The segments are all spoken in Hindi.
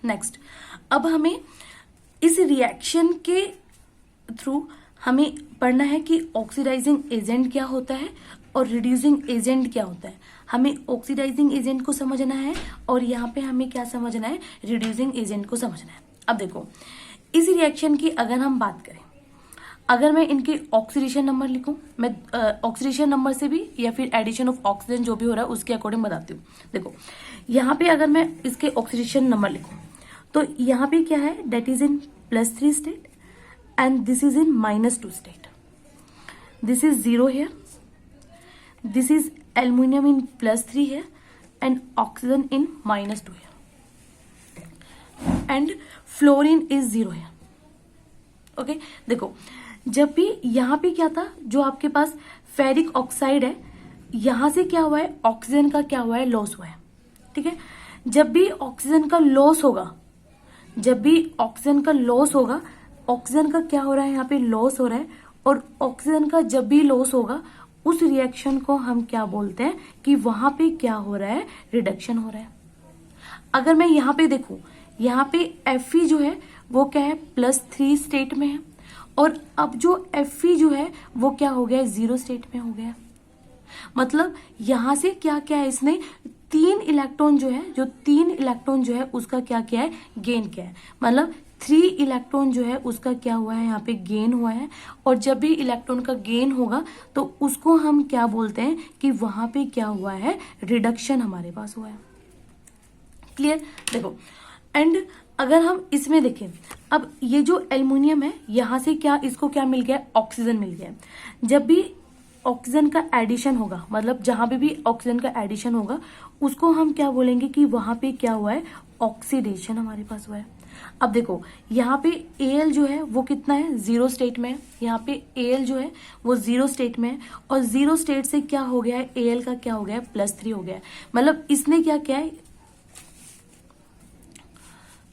नेक्स्ट, अब हमें इस रिएक्शन के थ्रू हमें पढ़ना है कि ऑक्सीडाइजिंग एजेंट क्या होता है और रिड्यूसिंग एजेंट क्या होता है। हमें ऑक्सीडाइजिंग एजेंट को समझना है और यहाँ पे हमें क्या समझना है, रिड्यूसिंग एजेंट को समझना है। अब देखो, इस रिएक्शन की अगर हम बात करें, अगर मैं इनके ऑक्सीडेशन नंबर लिखूं, मैं ऑक्सीडेशन नंबर से भी या फिर एडिशन ऑफ ऑक्सीजन जो भी हो रहा है उसके अकॉर्डिंग बताती हूँ। देखो यहाँ पे अगर मैं इसके ऑक्सीडेशन नंबर लिखूं तो यहाँ पे क्या है, that is in +3 state and this is in -2 state. This is 0 here, this is aluminum in +3 here and oxygen in -2 here and fluorine is 0 here। Okay देखो, जब भी यहाँ पे क्या था, जो आपके पास फेरिक ऑक्साइड है, यहां से क्या हुआ है, ऑक्सीजन का क्या हुआ है, लॉस हुआ है। ठीक है, जब भी ऑक्सीजन का लॉस होगा, जब भी ऑक्सीजन का लॉस होगा, ऑक्सीजन का क्या हो रहा है, यहाँ पे लॉस हो रहा है, और ऑक्सीजन का जब भी लॉस होगा उस रिएक्शन को हम क्या बोलते हैं कि वहां पे क्या हो रहा है, रिडक्शन हो रहा है। अगर मैं यहाँ पे देखूं, यहाँ पे Fe जो है वो क्या है, +3 स्टेट में है, और अब जो Fe जो है वो क्या हो गया, 0 स्टेट में हो गया। मतलब यहां से क्या क्या है, इसने 3 इलेक्ट्रॉन जो है, जो 3 इलेक्ट्रॉन जो है उसका क्या क्या है, गेन किया है। मतलब 3 इलेक्ट्रॉन जो है उसका क्या हुआ है, यहाँ पे गेन हुआ है। और जब भी इलेक्ट्रॉन का गेन होगा तो उसको हम क्या बोलते हैं कि वहां पे क्या हुआ है, रिडक्शन हमारे पास हुआ है। क्लियर? देखो, एंड अगर हम इसमें देखें, अब ये जो एल्युमिनियम है, यहां से क्या, इसको क्या मिल गया, ऑक्सीजन मिल गया। जब भी ऑक्सीजन का एडिशन होगा, मतलब जहां पे भी ऑक्सीजन का एडिशन होगा उसको हम क्या बोलेंगे कि वहां पे क्या हुआ है, ऑक्सीडेशन हमारे पास हुआ है। अब देखो, यहाँ पे Al जो है वो कितना है, 0 स्टेट में है। यहाँ पे Al जो है वो 0 स्टेट में है, और 0 स्टेट से क्या हो गया है, Al का क्या हो गया है, +3 हो गया है। मतलब इसने क्या किया है,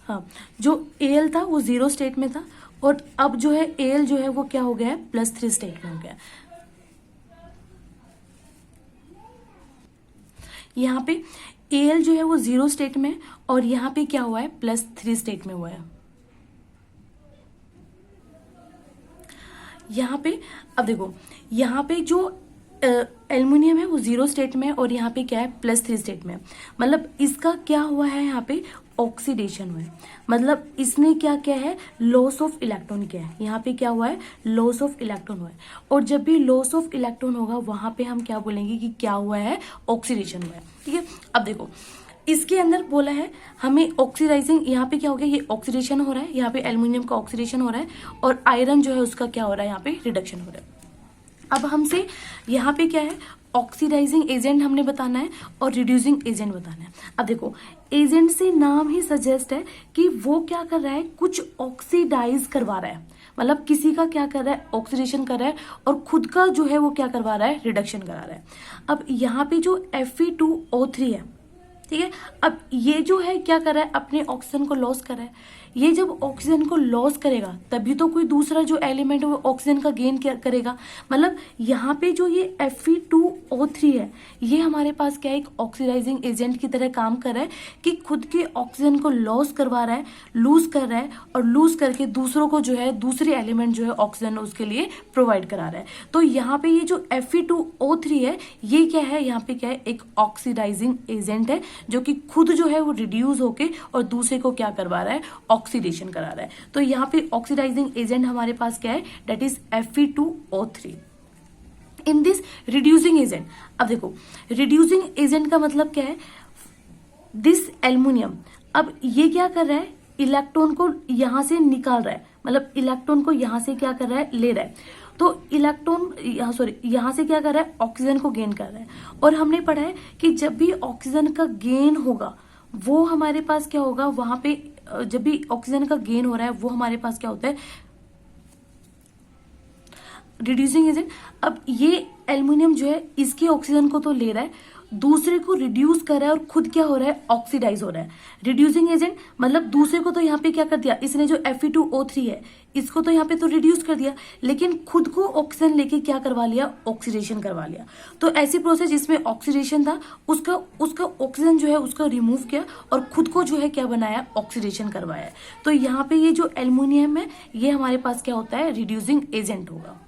हाँ, जो Al था वो 0 स्टेट में था, और अब जो है Al जो है वो क्या हो गया है, +3 स्टेट में हो गया। यहाँ पे Al जो है वो 0 स्टेट में, और यहाँ पे क्या हुआ है, +3 स्टेट में हुआ है। यहाँ पे अब देखो, यहाँ पे जो एल्युमिनियम है वो 0 स्टेट में, और यहाँ पे क्या है, +3 स्टेट में। मतलब इसका क्या हुआ है, यहाँ पे ऑक्सीडेशन हुआ है। मतलब इसने क्या किया है, लॉस ऑफ इलेक्ट्रॉन किया है। यहाँ पे क्या हुआ है, लॉस ऑफ इलेक्ट्रॉन हुआ है। और जब भी लॉस ऑफ इलेक्ट्रॉन होगा वहां पे हम क्या बोलेंगे कि क्या हुआ है, ऑक्सीडेशन हुआ है। ठीक है, अब देखो इसके अंदर बोला है हमें ऑक्सीडाइजिंग, यहाँ पे क्या हो गया, ये ऑक्सीडेशन हो रहा है, यहाँ पे एल्युमिनियम का ऑक्सीडेशन हो रहा है, और आयरन जो है उसका क्या हो रहा है, यहाँ पे रिडक्शन हो रहा है। अब हमसे यहाँ पे क्या है, ऑक्सीडाइजिंग एजेंट हमने बताना है और रिड्यूसिंग एजेंट बताना है। अब देखो, एजेंट से नाम ही सजेस्ट है कि वो क्या कर रहा है, कुछ ऑक्सीडाइज करवा रहा है। मतलब किसी का क्या कर रहा है, ऑक्सीडेशन कर रहा है, और खुद का जो है वो क्या करवा रहा है, रिडक्शन करा रहा है। अब यहाँ पे जो Fe2O3 है, ठीक है, अब ये जो है क्या कर रहा है, अपने ऑक्सीजन को लॉस कर रहा है। ये जब ऑक्सीजन को लॉस करेगा तभी तो कोई दूसरा जो एलिमेंट है वो ऑक्सीजन का गेन करेगा। मतलब यहाँ पे जो ये Fe2O3 है, ये हमारे पास क्या है, एक ऑक्सीडाइजिंग एजेंट की तरह काम कर रहा है कि खुद के ऑक्सीजन को लॉस करवा रहा है, लूज कर रहा है, और लूज करके दूसरों को जो है, दूसरे एलिमेंट जो है ऑक्सीजन उसके लिए प्रोवाइड करा रहा है। तो यहाँ पे ये जो Fe2O3 है, ये क्या है, यहाँ पे क्या है, एक ऑक्सीडाइजिंग एजेंट है जो कि खुद जो है वो रिड्यूस होके और दूसरे को क्या करवा रहा है, ऑक्सीडेशन करा रहा है। तो यहाँ पे ऑक्सीडाइजिंग एजेंट हमारे पास क्या है, that is Fe2O3। In this reducing agent, अब देखो रिड्यूसिंग एजेंट का मतलब क्या है, दिस एल्युमिनियम, अब ये क्या कर रहा है, इलेक्ट्रॉन को यहां से निकाल रहा है। मतलब इलेक्ट्रॉन को यहां से क्या कर रहा है, ले रहा है। तो इलेक्ट्रॉन यहां से क्या कर रहा है, ऑक्सीजन को गेन कर रहा है। और हमने पढ़ा है कि जब भी ऑक्सीजन का गेन होगा वो हमारे पास क्या होगा, वहां पे जब भी ऑक्सीजन का गेन हो रहा है वो हमारे पास क्या होता है, रिड्यूसिंग एजेंट। अब ये एल्युमिनियम जो है इसके ऑक्सीजन को तो ले रहा है, दूसरे को रिड्यूस कर रहा है और खुद क्या हो रहा है, ऑक्सीडाइज हो रहा है। रिड्यूसिंग एजेंट मतलब दूसरे को तो यहाँ पे क्या कर दिया, इसने जो Fe2O3 है इसको तो यहाँ पे तो रिड्यूस कर दिया, लेकिन खुद को ऑक्सीजन लेके क्या करवा लिया, ऑक्सीडेशन करवा लिया। तो ऐसी प्रोसेस जिसमें ऑक्सीडेशन था उसका ऑक्सीजन जो है उसका रिमूव किया और खुद को जो है क्या बनाया, ऑक्सीडेशन करवाया। तो यहाँ पे ये जो एल्युमिनियम है ये हमारे पास क्या होता है, रिड्यूसिंग एजेंट होगा।